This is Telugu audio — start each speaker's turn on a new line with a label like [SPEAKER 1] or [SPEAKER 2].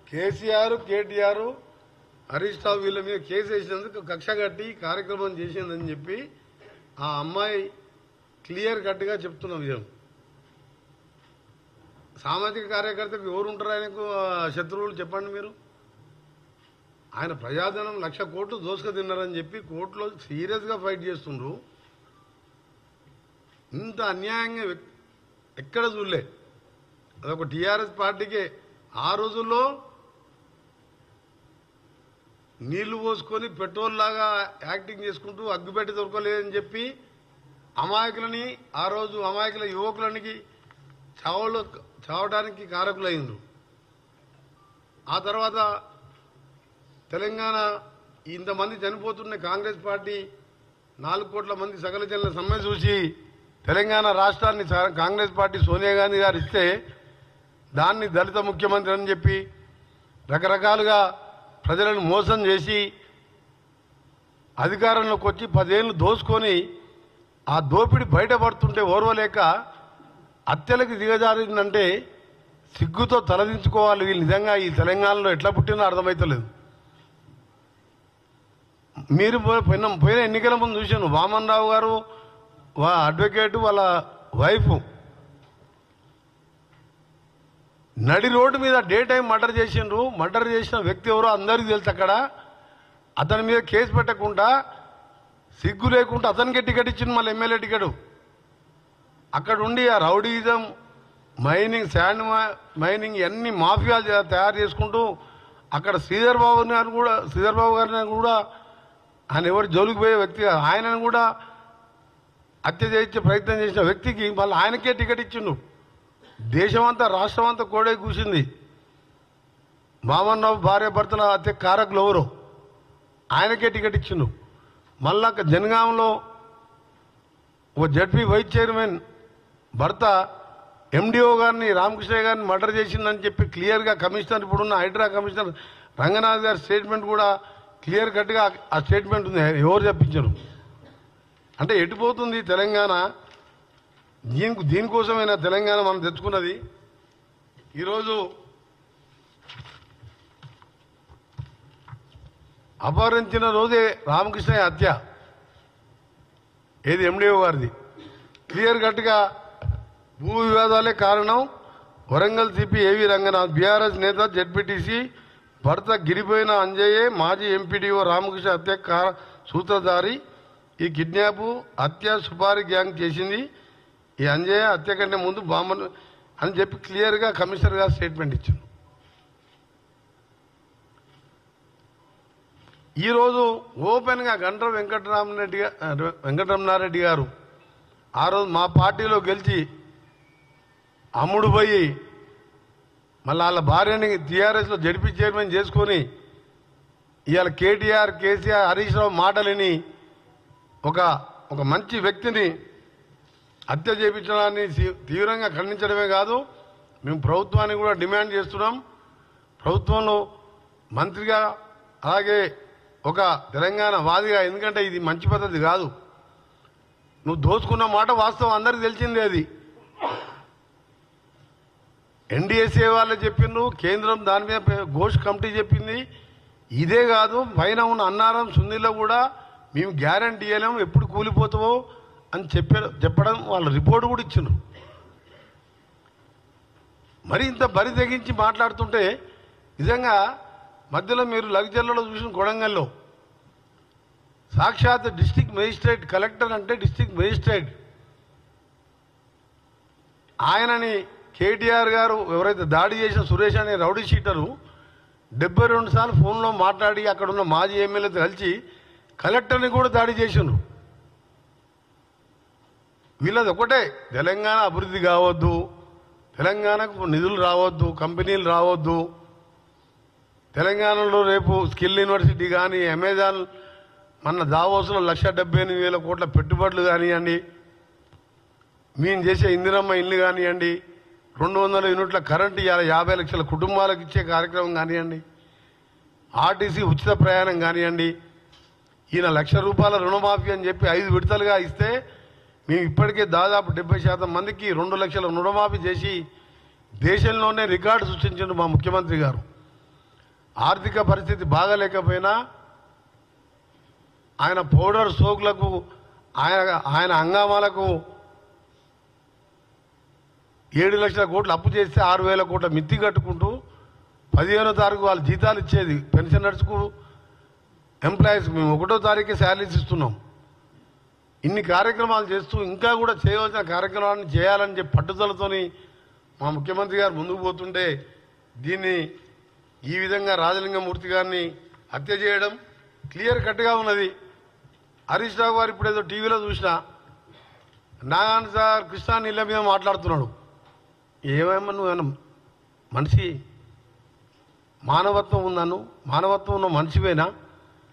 [SPEAKER 1] కేసీఆర్ కేటీఆర్ హరీష్ రావు వీళ్ళ మీద కేసు వేసినందుకు కక్ష కట్టి కార్యక్రమం చేసిందని చెప్పి ఆ అమ్మాయి క్లియర్ కట్గా చెప్తున్న విషయం. సామాజిక కార్యకర్తకు ఎవరు ఉంటారు ఆయనకు శత్రువులు చెప్పండి మీరు? ఆయన ప్రజాధనం 1,00,000 కోట్లు దోసుక తిన్నారని చెప్పి కోర్టులో సీరియస్గా ఫైట్ చేస్తుండ్రు. ఇంత అన్యాయంగా ఎక్కడ చూడలే. అదొక టీఆర్ఎస్ పార్టీకే. ఆ రోజుల్లో నీళ్లు పోసుకొని పెట్రోల్ లాగా యాక్టింగ్ చేసుకుంటూ అగ్గిపెట్టి దొరకలేదని చెప్పి అమాయకులని ఆ రోజు అమాయకుల యువకులనికి చావడానికి కారకులైండ్రు. ఆ తర్వాత తెలంగాణ ఇంతమంది చనిపోతున్న కాంగ్రెస్ పార్టీ 4 కోట్ల మంది సకల జనుల సమ్మె చూసి తెలంగాణ రాష్ట్రాన్ని కాంగ్రెస్ పార్టీ సోనియా గాంధీ గారు ఇస్తే దాన్ని దళిత ముఖ్యమంత్రి అని చెప్పి రకరకాలుగా ప్రజలను మోసం చేసి అధికారంలోకి వచ్చి 10 ఏళ్ళు దోసుకొని ఆ దోపిడి బయటపడుతుంటే ఓర్వలేక హత్యలకు దిగజారిందంటే సిగ్గుతో తలదించుకోవాలి. వీళ్ళు నిజంగా ఈ తెలంగాణలో ఎట్లా పుట్టినా అర్థమవుతలేదు. మీరు పోయిన ఎన్నికల ముందు చూశాను, వామన్ రావు గారు అడ్వకేటు వాళ్ళ వైఫ్ నడి రోడ్డు మీద డే టైం మర్డర్ చేసిండ్రు. మర్డర్ చేసిన వ్యక్తి ఎవరో అందరికీ తెలుసు. అక్కడ అతని మీద కేసు పెట్టకుండా సిగ్గు లేకుండా అతనికే టికెట్ ఇచ్చింది, మళ్ళీ ఎమ్మెల్యే టికెట్. అక్కడ ఉండి ఆ రౌడీజం, మైనింగ్, శాండ్ మైనింగ్ అన్ని మాఫియాలు తయారు చేసుకుంటూ అక్కడ శ్రీధర్ బాబు గారిని కూడా ఆయన ఎవరు జోలికి పోయే వ్యక్తి, ఆయనను కూడా హత్య చేయించే ప్రయత్నం చేసిన వ్యక్తికి మళ్ళీ ఆయనకే టికెట్ ఇచ్చిండు. దేశమంతా రాష్ట్రం అంతా కోడే కూసింది. వామన్ రావు భార్య భర్తల హత్య కారకులు ఎవరు, ఆయనకే టికెట్ ఇచ్చిండు. మళ్ళా జనగాంలో ఓ జడ్పీ వైస్ చైర్మన్ భర్త ఎండిఓ గారిని, రామకృష్ణ గారిని మర్డర్ చేసిందని చెప్పి క్లియర్గా కమిషనర్, ఇప్పుడున్న హైడ్రా కమిషనర్ రంగనాథ్ గారి స్టేట్మెంట్ కూడా క్లియర్ కట్గా ఆ స్టేట్మెంట్ ఉంది. ఎవరు చెప్పించారు అంటే ఎటుపోతుంది తెలంగాణ? దీనికోసమైనా తెలంగాణ మనం తెచ్చుకున్నది. ఈరోజు అపహరించిన రోజే రామకృష్ణ హత్య, ఏది ఎండిఓ గారిది. క్లియర్ కట్గా భూ వివాదాలే కారణం. వరంగల్ సిపి ఏవి రంగనాథ్, బీఆర్ఎస్ నేత, జెడ్పీటీసీ భర్త గిరిపోయిన అంజయ్యే మాజీ ఎంపీడీఓ రామకృష్ణ హత్య సూత్రధారి. ఈ కిడ్నాప్ హత్య సుపారీ గ్యాంగ్ చేసింది. ఈ అంజయ్య హత్య కంటే ముందు బాంబను అని చెప్పి క్లియర్గా కమిషనర్ గారు స్టేట్మెంట్ ఇచ్చారు. ఈరోజు ఓపెన్గా గండ్ర వెంకటరమణారెడ్డి గారు ఆ రోజు మా పార్టీలో గెలిచి అమ్ముడు పోయి మళ్ళీ వాళ్ళ భార్యని టీఆర్ఎస్లో జడ్పీ చైర్మన్ చేసుకొని ఇవాళ కేటీఆర్, కేసీఆర్, హరీష్ రావు మాటలని ఒక మంచి వ్యక్తిని హత్య చేయించడాన్ని తీవ్రంగా ఖండించడమే కాదు, మేము ప్రభుత్వాన్ని కూడా డిమాండ్ చేస్తున్నాం. ప్రభుత్వంలో మంత్రిగా అలాగే ఒక తెలంగాణ వాదిగా, ఎందుకంటే ఇది మంచి పద్ధతి కాదు. నువ్వు దోచుకున్న మాట వాస్తవం, అందరికీ తెలిసిందే. అది ఎన్డీఎస్ఏ వాళ్ళు చెప్పిండ్రు, కేంద్రం దాని మీద ఘోష్ కమిటీ చెప్పింది. ఇదే కాదు, పైన ఉన్న అన్నారం సుందీలో కూడా మేము గ్యారంటీ ఇవ్వలేము, ఎప్పుడు కూలిపోతావో అని చెప్పడం వాళ్ళ రిపోర్ట్ కూడా ఇచ్చిండ్రు. మరి ఇంత బరి తెగించి మాట్లాడుతుంటే నిజంగా మధ్యలో మీరు లగ్జర్లలో చూసిన కొడంగల్లో సాక్షాత్ డిస్ట్రిక్ట్ మేజిస్ట్రేట్, కలెక్టర్ అంటే డిస్ట్రిక్ట్ మేజిస్ట్రేట్, ఆయనని కేటీఆర్ గారు ఎవరైతే దాడి చేసిన సురేష్ అనే రౌడీ షీటరు 72 సార్లు ఫోన్లో మాట్లాడి అక్కడున్న మాజీ ఎమ్మెల్యేతో కలిసి కలెక్టర్ని కూడా దాడి చేసిండ్రు. వీళ్ళది ఒకటే, తెలంగాణ అభివృద్ధి కావద్దు, తెలంగాణకు నిధులు రావద్దు, కంపెనీలు రావద్దు, తెలంగాణలో రేపు స్కిల్ యూనివర్సిటీ కానీ, అమెజాన్ మన దావోస్లో 1,78,000 కోట్ల పెట్టుబడులు కానివ్వండి, మేము చేసే ఇందిరమ్మ ఇల్లు కానివ్వండి, 200 యూనిట్ల కరెంటు ఇవాళ 50 లక్షల కుటుంబాలకు ఇచ్చే కార్యక్రమం కానివ్వండి, ఆర్టీసీ ఉచిత ప్రయాణం కానివ్వండి, ఈయన ₹1,00,000 రుణమాఫీ అని చెప్పి 5 విడతలుగా ఇస్తే మేము ఇప్పటికే దాదాపు 70% మందికి 2 లక్షల రుణమాఫీ చేసి దేశంలోనే రికార్డు సృష్టించిన మా ముఖ్యమంత్రి గారు. ఆర్థిక పరిస్థితి బాగాలేకపోయినా ఆయన పౌడర్ సోకులకు ఆయన హంగామాలకు 7 లక్షల కోట్లు అప్పు చేస్తే 6,000 కోట్ల మిత్తి కట్టుకుంటూ 15వ తారీఖు వాళ్ళు జీతాలు ఇచ్చేది. పెన్షనర్స్కు ఎంప్లాయీస్కి మేము 1వ తారీఖే శాలరీస్ ఇస్తున్నాం. ఇన్ని కార్యక్రమాలు చేస్తూ ఇంకా కూడా చేయవలసిన కార్యక్రమాలను చేయాలని చెప్పి పట్టుదలతోని మా ముఖ్యమంత్రి గారు ముందుకు పోతుంటే దీన్ని ఈ విధంగా రాజలింగమూర్తి గారిని హత్య చేయడం క్లియర్ కట్గా ఉన్నది. హరీష్ రావు గారు ఇప్పుడు ఏదో టీవీలో చూసినా నాగాన్ సార్ కృష్ణా నీళ్ళ మీద మాట్లాడుతున్నాడు. ఏమేమో నువ్వేమన్నా మనిషి మానవత్వం ఉందను, మానవత్వం ఉన్న మనిషివేనా?